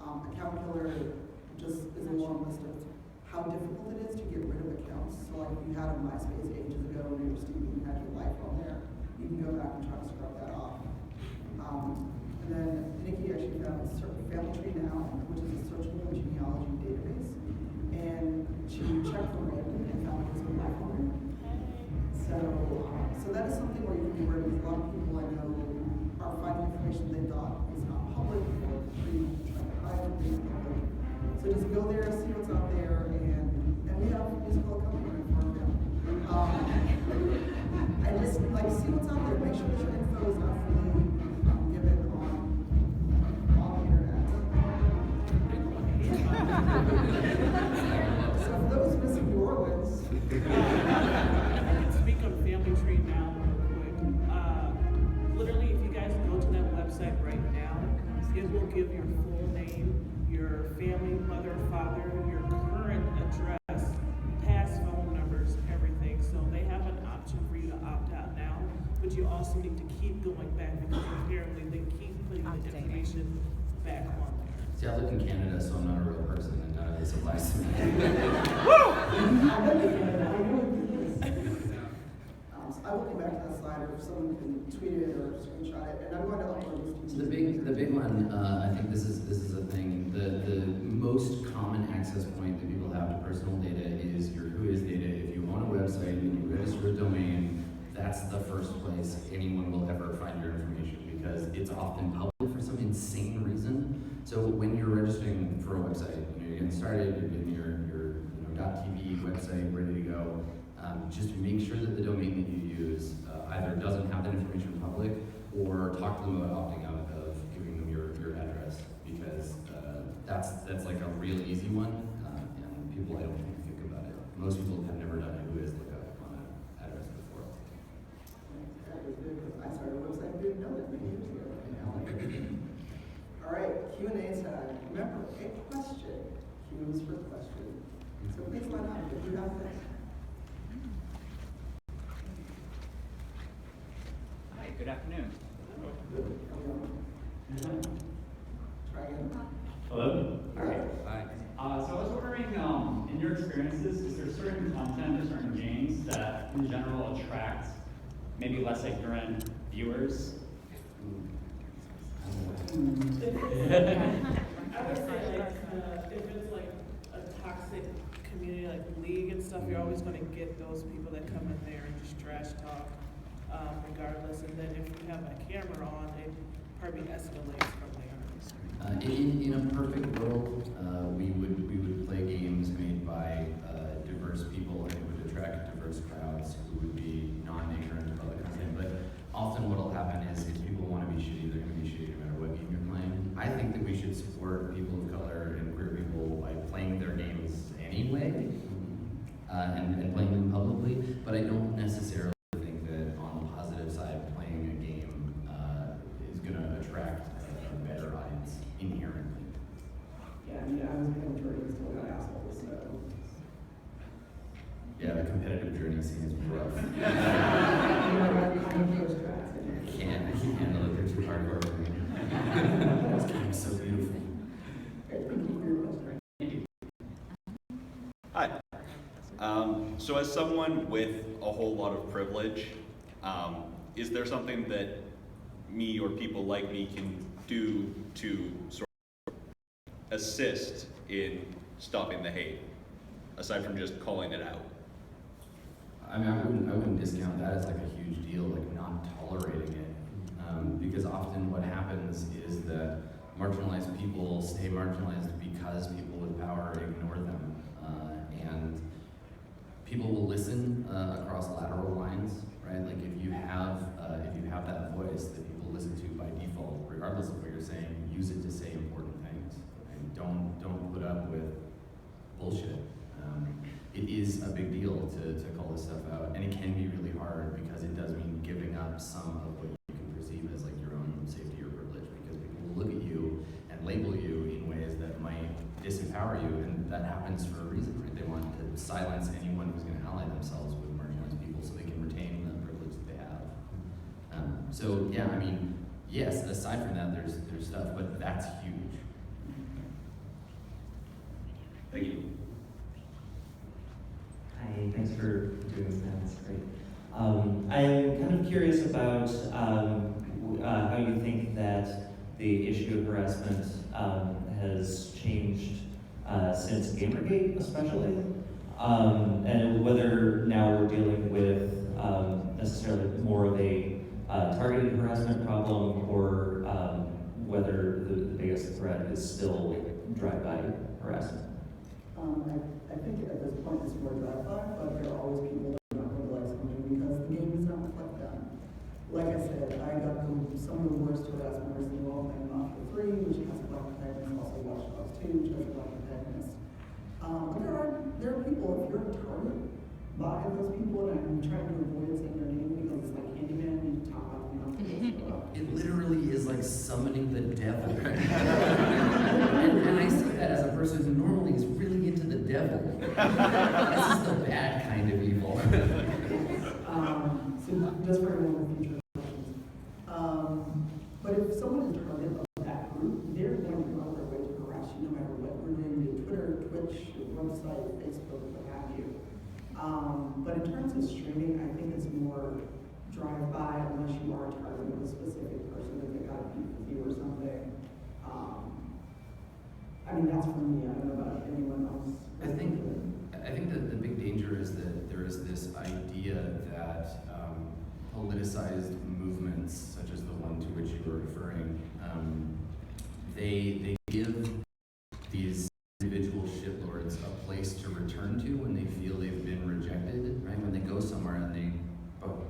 Account Killer just is a long list of how difficult it is to get rid of accounts. So like you had a MySpace ages ago and you were Steve, you had your life on there, you can go back and try to scrub that off. And then Nikki actually found a family tree now, which is a searchable genealogy database. And she checked for random and found his own life on there. So that is something where you can be where a lot of people I know are finding information they thought was not public or trying to hide it being public. So just go there, see what's out there, and we have musical accompaniment for our family. And just like see what's out there, make sure that your info is not freely given on the internet. So for those missing New Orleans, Speak on Family Tree now real quick. Literally, if you guys go to that website right now, it will give your full name, your family, mother, father, your current address, past phone numbers, everything. So they have an option for you to opt out now, but you also need to keep going back because apparently they keep putting the information back on there. See, I live in Canada, so I'm not a real person, and none of this applies to me. I will get back to that slide, or if someone can tweet it or screenshot it, and I'm going to upload this to The big one, I think this is a thing. The most common access point that people have to personal data is your whois data. If you own a website and you register a domain, that's the first place anyone will ever find your information because it's often public for some insane reason. So when you're registering for a website, you're getting started, you're getting your .tv website ready to go. Just make sure that the domain that you use either doesn't have that information public or talk to them about opting out of giving them your address because that's like a real easy one and people I don't think about it. Most people have never done a whois lookup on an address before. That was good, because I started a website, I didn't know that many years ago. All right, Q&A time. Remember, a question. Q is for question. So please line up if you have this. Hi, good afternoon. Try again. Hello? All right. Hi. So I was wondering, in your experiences, is there certain content or certain games that in general attract maybe less ignorant viewers? I would say like if it's like a toxic community like League and stuff, you're always going to get those people that come in there and just trash talk, regardless. And then if you have a camera on, it probably escalates from there. In a perfect world, we would play games made by diverse people and it would attract diverse crowds who would be non-ignorant of other content. But often what will happen is if people want to be shitty, they're going to be shitty no matter what game you're playing. I think that we should support people of color and queer people by playing their games anyway and playing them publicly. But I don't necessarily think that on the positive side, playing a game is going to attract a better audience inherently. Yeah, I mean, I was playing Jordan, still got assholes, so. Yeah, the competitive journey scene is rough. I can't handle it, they're too hardcore for me. This game is so beautiful. Hi. So as someone with a whole lot of privilege, is there something that me or people like me can do to sort of assist in stopping the hate, aside from just calling it out? I mean, I wouldn't discount that as like a huge deal, like not tolerating it. Because often what happens is that marginalized people stay marginalized because people with power ignore them. And people will listen across lateral lines, right? Like if you have that voice that people listen to by default, regardless of what you're saying, use it to say important things. And don't put up with bullshit. It is a big deal to call this stuff out, and it can be really hard because it does mean giving up some of what you can perceive as like your own safety or privilege, because people will look at you and label you in ways that might disempower you, and that happens for a reason, right? They want to silence anyone who's going to ally themselves with marginalized people so they can retain the privilege that they have. So yeah, I mean, yes, aside from that, there's stuff, but that's huge. Thank you. Hi, thanks for doing this, man. That's great. I'm kind of curious about how you think that the issue of harassment has changed since Gamergate, especially, and whether now we're dealing with necessarily more of a targeted harassment problem, or whether the biggest threat is still drive-by harassment. I think at this point it's more drive-by, but there are always people that are not going to like something because the game does not reflect them. Like I said, I got some of the worst harassment in the world playing Mafia 3, which has a black protagonist, also Watch Dogs 2, which has a black protagonist. But there are people, if you're a target by those people, and I'm trying to avoid saying their name because it's like Candyman, you talk about It literally is like summoning the devil. and I say that as a person who normally is really into the devil. This is the bad kind of evil. So just for one of the future questions. But if someone is target of that group, they're going to go out of their way to harass you no matter what, related to Twitter, Twitch, website, Facebook, what have you. But in terms of streaming, I think it's more drive-by unless you are targeting a specific person that they got a beef with you or something. I mean, that's for me. I don't know about anyone else. I think that the big danger is that there is this idea that politicized movements, such as the one to which you were referring, they give these individual shitlords a place to return to when they feel they've been rejected, right? When they go somewhere and they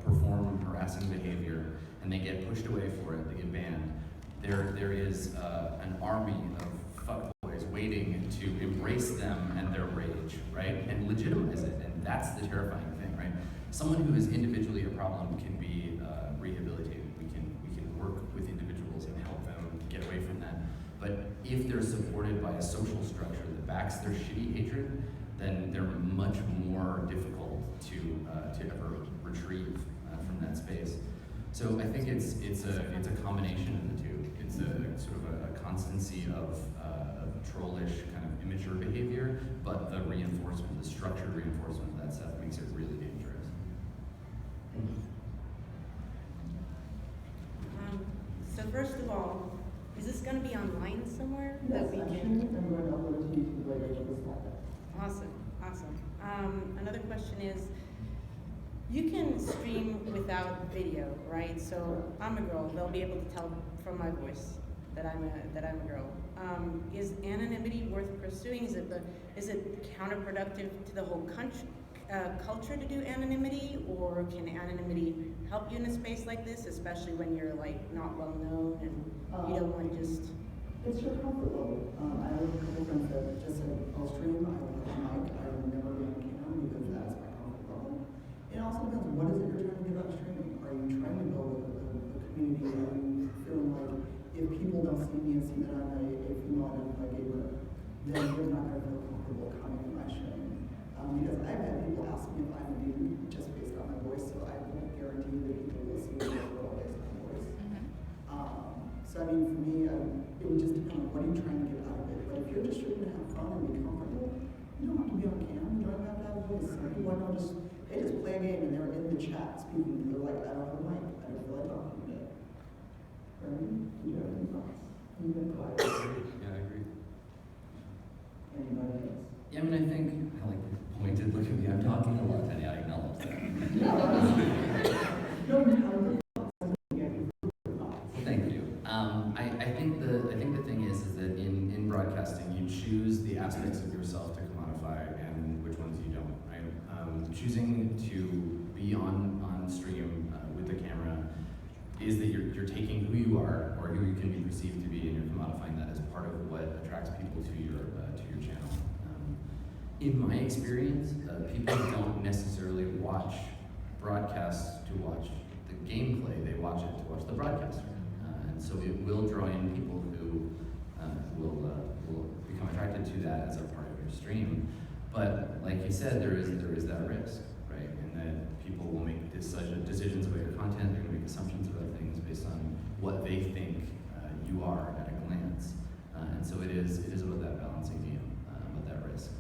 perform harassing behavior and they get pushed away for it, they get banned. There is an army of fuckboys waiting to embrace them and their rage, right? And legitimize it, and that's the terrifying thing, right? Someone who is individually a problem can be rehabilitated. We can work with individuals and help them get away from that. But if they're supported by a social structure that backs their shitty hatred, then they're much more difficult to ever retrieve from that space. So I think it's a combination of the two. It's a sort of a constancy of trollish kind of immature behavior, but the reinforcement, the structured reinforcement of that stuff makes it really dangerous. So first of all, is this going to be online somewhere? Yes, that we actually, can? I'm going to upload it to YouTube later for this topic. Awesome. Another question is, you can stream without video, right? So I'm a girl. They'll be able to tell from my voice that I'm a girl. Is anonymity worth pursuing? Is it counterproductive to the whole culture to do anonymity, or can anonymity help you in a space like this, especially when you're like not well known and you don't want to just? It's your comfort level. I have a couple friends that just said, I'll stream, I will have a mic, I will never be on camera because that's my comfort level. It also depends, what is it you're trying to get out of streaming? Are you trying to build a community? Are you feeling like if people don't see me and see that I'm a female identified gamer, then you're not going to feel comfortable coming to my stream? Because I've had people ask me if I'm a dude just based on my voice, so I won't guarantee that people will see me as a girl based on my voice. So I mean, for me, it would just depend on what are you trying to get out of it. But if you're just trying to have fun and be comfortable, you don't have to be on camera. You don't have to have a voice. Some people I know they just play a game and they're in the chat speaking. They're like, I don't have a mic. I don't feel like talking today. Right? Do you have any thoughts? You've been quiet. Yeah, I agree. Anybody else? Yeah, I mean, I think I like pointed. Look at me, I'm talking a lot today. I acknowledge that. No, you have Thank you. I think the thing is that in broadcasting you choose the aspects of yourself to commodify and which ones you don't, right? Choosing to be on stream with the camera is that you're taking who you are or who you can be perceived to be, and you're commodifying that as part of what attracts people to your channel. In my experience, people don't necessarily watch broadcasts to watch the gameplay; they watch it to watch the broadcaster, and so it will draw in people who will become attracted to that as a part of your stream. But like you said, there is that risk, right? And that people will make decisions about your content. They're going to make assumptions about things based on what they think you are at a glance. And so it is about that balancing game, about that risk,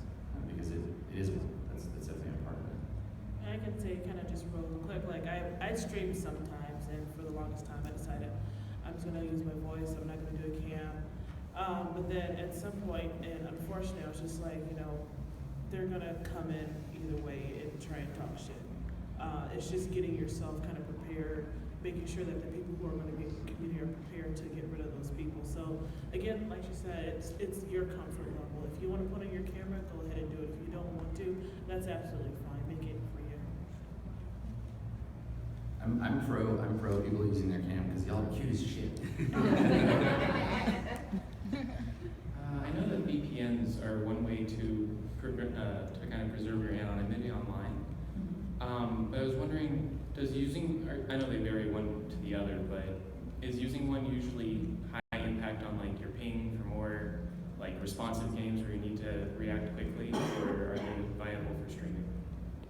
because it is that's definitely a part of it. I can say kind of just real quick, like I stream sometimes, and for the longest time I decided I'm just gonna use my voice. I'm not gonna do a cam. But then at some point, and unfortunately, I was just like, they're gonna come in either way and try and talk shit. It's just getting yourself kind of prepared, making sure that the people who are gonna be in the community are prepared to get rid of those people. So again, like you said, it's your comfort level. If you want to put on your camera, go ahead and do it. If you don't want to, that's absolutely fine. Make it for you. I'm pro people using their cam because y'all are cute as shit. I know that VPNs are one way to kind of preserve your anonymity online. But I was wondering, I know they vary one to the other, but is using one usually high impact on like your ping for more like responsive games where you need to react quickly, or are they viable for streaming?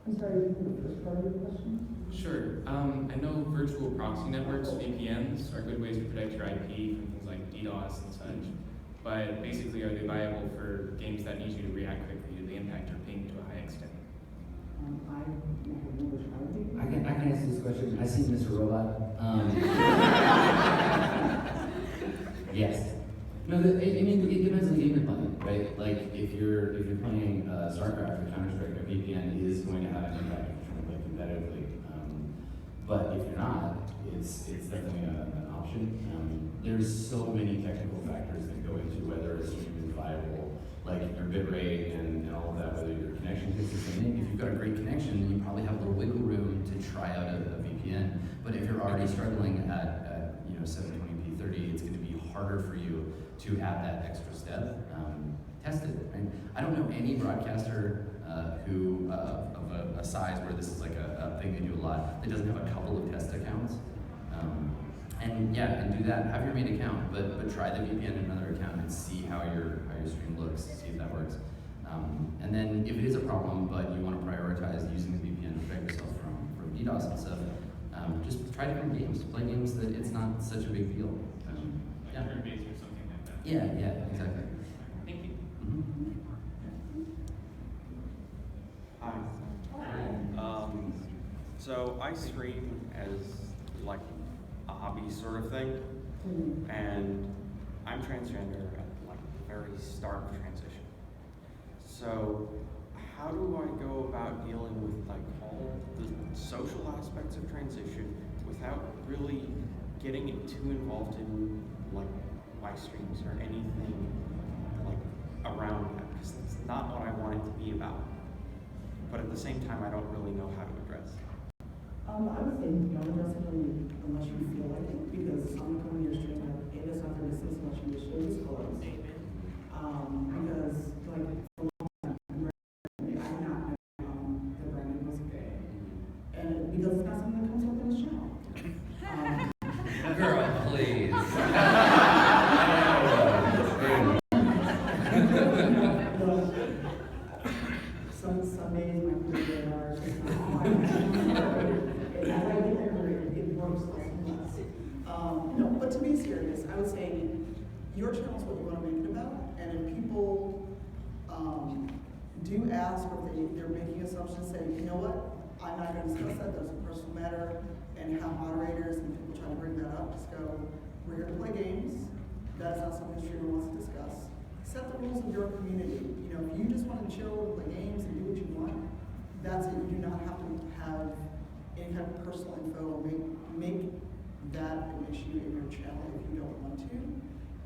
I'm sorry, the first part of your question? Sure. I know virtual proxy networks, VPNs, are good ways to protect your IP from things like DDoS and such. But basically, are they viable for games that need you to react quickly? Do they impact your ping to a high extent? I can answer this question. I see Mr. Robot. Yes. No, it depends on the game you're playing, right? Like if you're playing StarCraft or Counter-Strike, a VPN is going to have an impact if you're trying to play competitively. But if you're not, it's definitely an option. There's so many technical factors that go into whether a stream is viable, like your bit rate and all of that, whether your connection is consistent. If you've got a great connection, then you probably have a little wiggle room to try out a VPN. But if you're already struggling at 720p 30, it's going to be harder for you to add that extra step. Test it. Right? I don't know any broadcaster who of a size where this is like a thing they do a lot that doesn't have a couple of test accounts. And do that. Have your main account, but try the VPN in another account and see how your stream looks. See if that works. And then if it is a problem, but you want to prioritize using the VPN to protect yourself from DDoS and stuff, just try different games. Play games that it's not such a big deal. Like turn-based or something like that. Yeah, exactly. Thank you. Mm-hmm. Hi. So I stream as like a hobby sort of thing, and I'm transgender at like the very start of transition. So how do I go about dealing with like all the social aspects of transition without really getting too involved in like live streams or anything like around that? Because it's not what I want it to be about. But at the same time, I don't really know how to address. I would say don't address it unless you feel like it, because some come your stream it is not going to assist unless you show disclose. Because like for a long time, I did not know that Brandon was gay, and because it's not something that comes up in his channel. Girl, please. Some days my people are just not on. And as I get older, it works less and less. No, but to be serious, I would say your channel is what you want to make it about, and if people do ask or if they're making assumptions, say, you know what, I'm not going to discuss that, that's a personal matter, and have moderators and people try to bring that up, just go, we're here to play games, that's not something the streamer wants to discuss. Set the rules of your community. You know, if you just want to chill and play games and do what you want, that's it. You do not have to have any kind of personal info or make that an issue in your channel if you don't want to.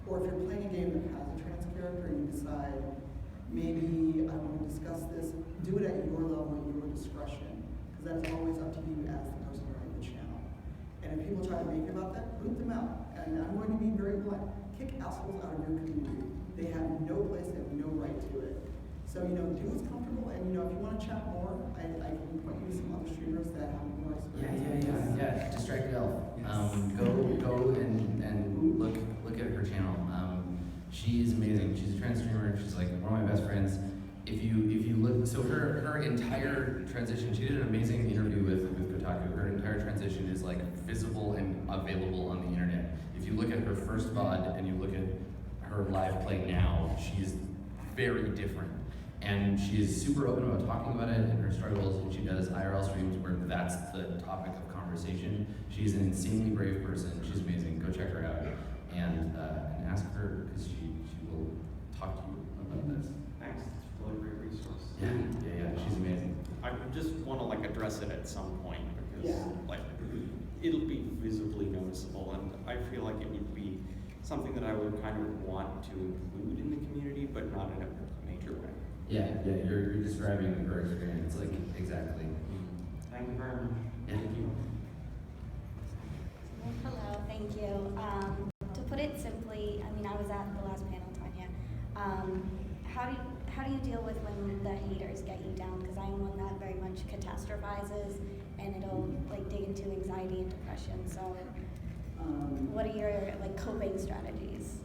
Or if you're playing a game that has a trans character and you decide, maybe I want to discuss this, do it at your level, at your discretion. Because that's always up to you as the person running the channel. And if people try to make it about that, boot them out. And I'm going to be very blunt. Kick assholes out of your community. They have no place, they have no right to it. So, do what's comfortable, and if you want to chat more, I can point you to some other streamers that have more experience. Yeah. Distracted Elf. Yes. Go and look at her channel. She's amazing. She's a trans streamer. She's like one of my best friends. If you look, so her entire transition, she did an amazing interview with Kotaku. Her entire transition is like visible and available on the internet. If you look at her first VOD and you look at her live play now, she's very different. And she's super open about talking about it and her struggles, and she does IRL streams where that's the topic of conversation. She's an insanely brave person. She's amazing. Go check her out and ask her, because she will talk to you about this. Thanks, it's a really great resource. Yeah, she's amazing. I just want to address it at some point because Yeah. it'll be visibly noticeable, and I feel like it would be something that I would kind of want to include in the community, but not in a major way. Yeah, you're describing her experience, exactly. Thank you very much. Yeah, thank you. Hello, thank you. To put it simply, I was at the last panel, Tanya. How do you deal with when the haters get you down? Because I'm one that very much catastrophizes, and it'll dig into anxiety and depression. So, what are your coping strategies?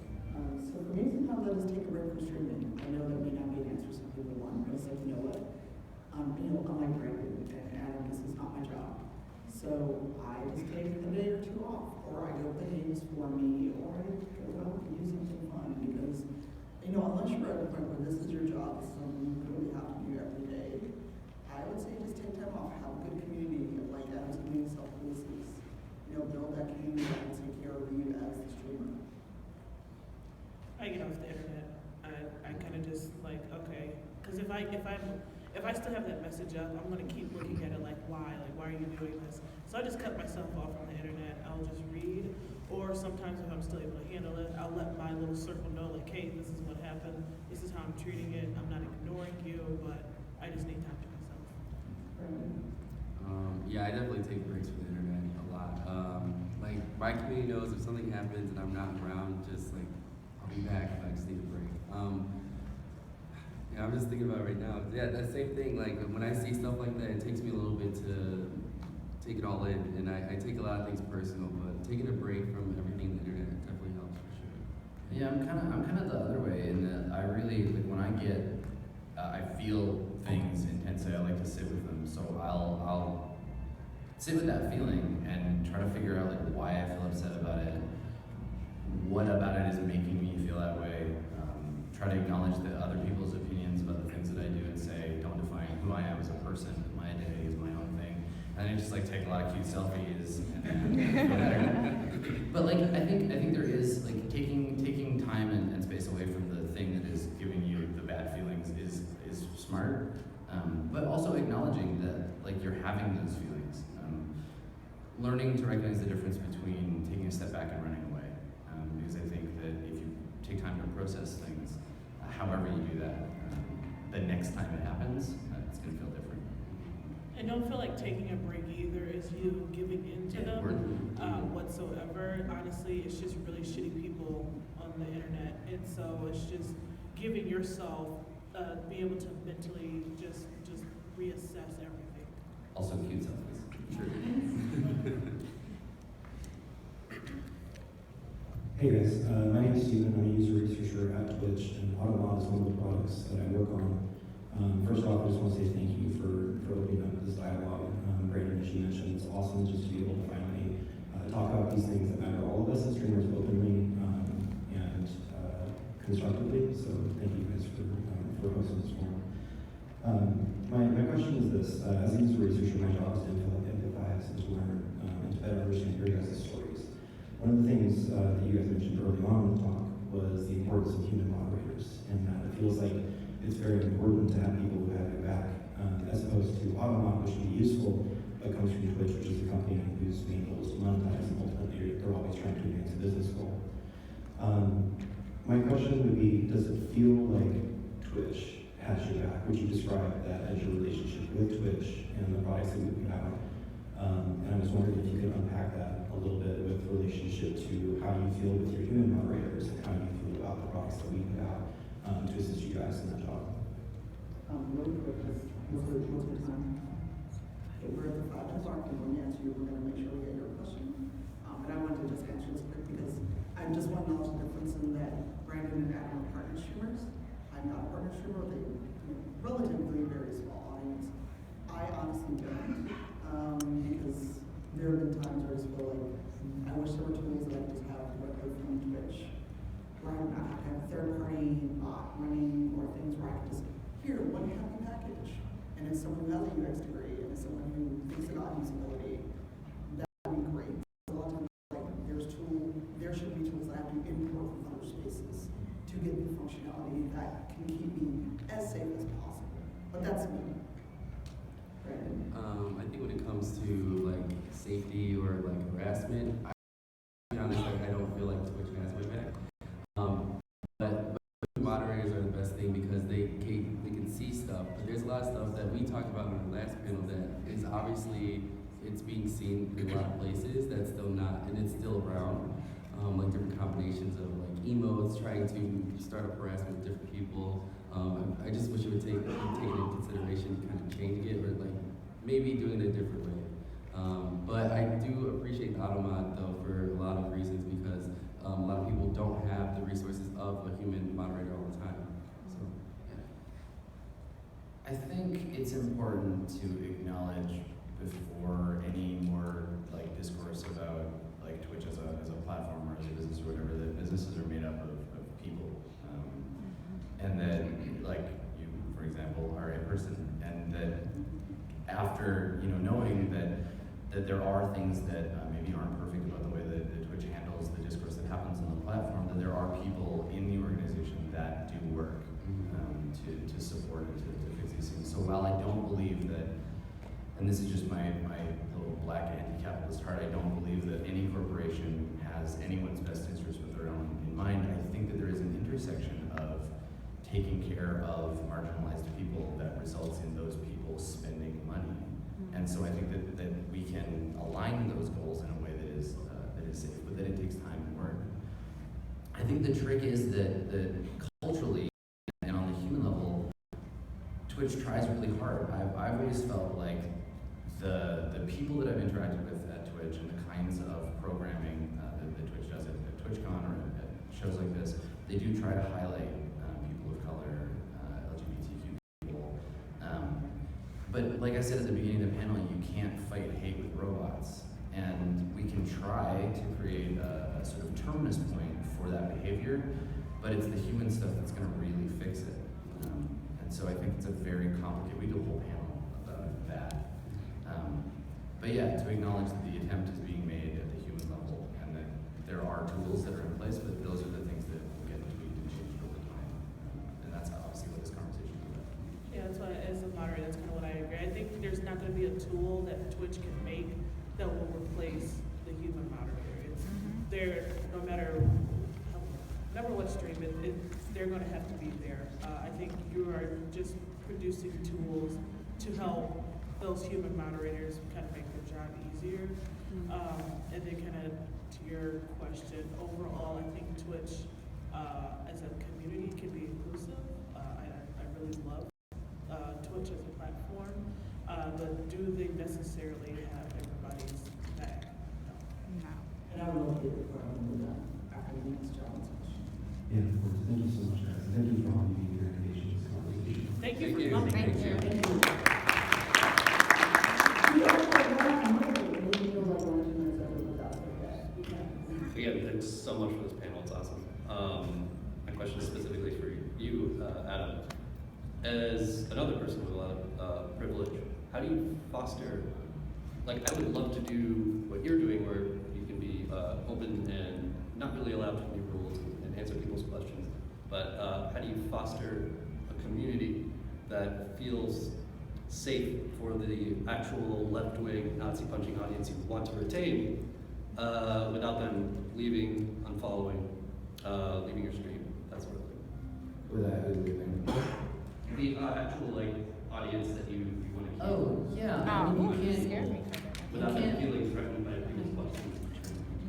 So for me, sometimes I just take a break from streaming. I know that may not be an answer some people want, but it's like, you know what? I'm like Brandon, and this is not my job. So I just take a day or two off, or I go play games for me, or I go out and do something fun, because, unless you're at a point where this is your job, this is something you really have to do every day, I would say just take time off, have a good community, like Adam's community self-policies. Build that community that will take care of you as the streamer. I get off the internet. I kind of just okay, because if I still have that message up, I'm gonna keep looking at it why are you doing this? So I just cut myself off from the internet. I'll just read, or sometimes if I'm still able to handle it, I'll let my little circle know hey, this is what happened. This is how I'm treating it. I'm not ignoring you, but I just need time to myself. Yeah, I definitely take breaks from the internet a lot. My community knows if something happens and I'm not around, I'll be back if I just need a break. I'm just thinking about it right now. Yeah, that same thing. When I see stuff like that, it takes me a little bit to take it all in, and I take a lot of things personal. But taking a break from everything on the internet definitely helps for sure. Yeah, I'm kind of the other way in that I really when I feel things intensely, I like to sit with them. So I'll sit with that feeling and try to figure out why I feel upset about it. What about it is making me feel that way? Try to acknowledge the other people's opinions about the things that I do and say, don't define who I am as a person. My identity is my own thing. And then I just take a lot of cute selfies and whatever. But I think there is taking time and space away from the thing that is giving you the bad feelings is smart. But also acknowledging that you're having those feelings. Learning to recognize the difference between taking a step back and running away. Because I think that if you take time to process things, however you do that, the next time it happens, it's going to feel different. And don't feel like taking a break either is you giving in to them whatsoever. Honestly, it's just really shitty people on the internet. And so it's just giving yourself, be able to mentally just reassess everything. Also cute selfies. True. Hey guys, my name is Steven. I'm a user researcher at Twitch, and Automod is one of the products that I work on. First off, I just want to say thank you for opening up this dialogue. Brandon, as you mentioned, it's awesome just to be able to finally talk about these things that matter to all of us as streamers openly and constructively. So thank you guys for hosting this forum. My question is this: as a user researcher, my job is to empathize and to learn and to better understand your guys' stories. One of the things that you guys mentioned early on in the talk was the importance of human moderators, and it feels like it's very important to have people who have your back, as opposed to Automod, which can be useful, but comes from Twitch, which is a company whose main goal is to monetize, and ultimately they're always trying to advance a business goal. My question would be, does it feel like Twitch has your back? Would you describe that as your relationship with Twitch and the products that we put out? And I was wondering if you could unpack that a little bit with relationship to how you feel with your human moderators and how you feel about the products that we put out to assist you guys in that job. Really quick, because most of the time, okay, we're at the 5 o'clock, and when we answer you, we're gonna make sure we get your question. And I wanted to just answer this quick because I just want to acknowledge the difference in that Brandon and Adam are partner streamers. I'm not a partner streamer with a relatively very small audience. I honestly don't, because there have been times where I just feel like I wish there were tools that I could just have directly from Twitch, where I would not have to have a third party bot running or things where I could just, here, one happy package. And as someone who has a UX degree and as someone who thinks about usability, that would be great. A lot of times, like, there should be tools that I have to import from other spaces to get the functionality that can keep me as safe as possible. But that's me. Brandon? I think when it comes to like safety or like harassment, to be honest, like I don't feel like Twitch has my back. But moderators are the best thing because they can see stuff. But there's a lot of stuff that we talked about in the last panel that is obviously it's being seen in a lot of places that's still not, and it's still around. Like different combinations of like emotes, trying to start up harassment with different people. I just wish it would take into consideration kind of changing it or like maybe doing it a different way. But I do appreciate the automod though for a lot of reasons because a lot of people don't have the resources of a human moderator all the time. So yeah. I think it's important to acknowledge before any more like discourse about like Twitch as a platform or as a business or whatever, that businesses are made up of people. And that like you, for example, are a person, and that after knowing that there are things that maybe aren't perfect about the way that Twitch handles the discourse that happens on the platform, that there are people in the organization that do work to support and to fix these things. So while I don't believe that, and this is just my little black anti-capitalist heart, I don't believe that any corporation has anyone's best interest with their own in mind. I think that there is an intersection of taking care of marginalized people that results in those people spending money. And so I think that we can align those goals in a way that is safe, but that it takes time and work. I think the trick is that culturally and on the human level, Twitch tries really hard. I've always felt like the people that I've interacted with at Twitch and the kinds of programming that Twitch does at TwitchCon or at shows like this, they do try to highlight people of color, LGBTQ people. But like I said at the beginning of the panel, you can't fight hate with robots. And we can try to create a sort of terminus point for that behavior, but it's the human stuff that's gonna really fix it. And so I think it's a very complicated, we do a whole panel about that. But yeah, to acknowledge that the attempt is being made at the human level and that there are tools that are in place, but those are the things that will get tweaked and changed over time. And that's obviously what this conversation is about. Yeah, that's why, as a moderator, that's kind of what I agree. I think there's not going to be a tool that Twitch can make that will replace the human moderator. It's there, no matter what stream they're going to have to be there. I think you are just producing tools to help those human moderators kind of make their job easier. And then kind of to your question, overall, I think Twitch as a community can be inclusive. I really love Twitch as a platform, but do they necessarily have everybody's back? No. And I would love to get the problem with that after the next challenge. Yeah, of course. Thank you so much, guys. Thank you for all being here and engaging in this conversation. Thank you for coming. Thank you. Again, thanks so much for this panel. It's awesome. My question is specifically for you, Adam. As another person with a lot of privilege, how do you foster, like I would love to do what you're doing where you can be open and not really allowed to be rules and answer people's questions, but how do you foster a community that feels safe for the actual left-wing Nazi-punching audience you want to retain without them leaving, unfollowing, leaving your stream, that sort of thing? Without leaving? The actual like audience that you want to keep. Oh, yeah. Oh, I mean, you you scared can't. me for a minute. without them feeling threatened by people's questions.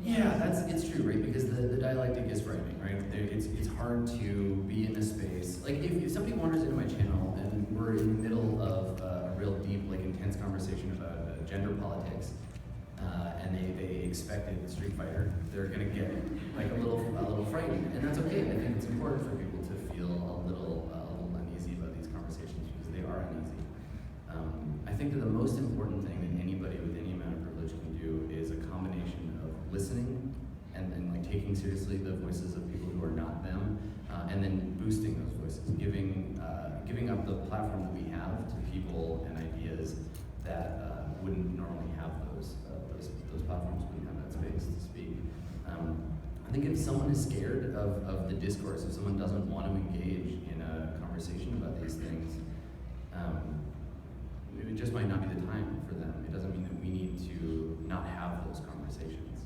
Yeah, it's true, right? Because the dialectic is frightening, right? It's hard to be in a space. Like if somebody wanders into my channel and we're in the middle of a real deep, like intense conversation about gender politics, and they expected Street Fighter, they're gonna get like a little frightened, and that's okay. I think it's important for people to feel a little uneasy about these conversations because they are uneasy. I think that the most important thing that anybody with any amount of privilege can do is a combination of listening and like taking seriously the voices of people who are not them, and then boosting those voices, giving up the platform that we have to people and ideas that wouldn't normally have those platforms, wouldn't have that space to speak. I think if someone is scared of the discourse, if someone doesn't want to engage in a conversation about these things, it just might not be the time for them. It doesn't mean that we need to not have those conversations.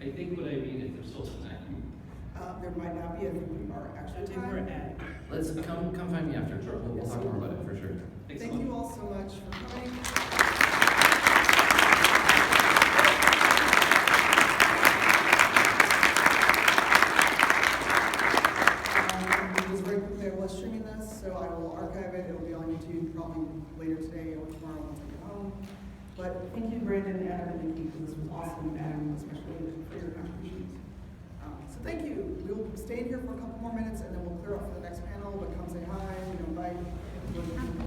I think what I mean is there's still time. There might not be, I think we are actually I think we're at. Let's come find me after. We'll talk more about it for sure. Thank you all so much for coming. Just very quickly, I was streaming this, so I will archive it. It'll be on YouTube probably later today or tomorrow once I get home. But thank you, Brandon, Adam, and Nikki, this was awesome, and especially for your contributions. So thank you. We'll stay in here for a couple more minutes, and then we'll clear up for the next panel. But come say hi, bye.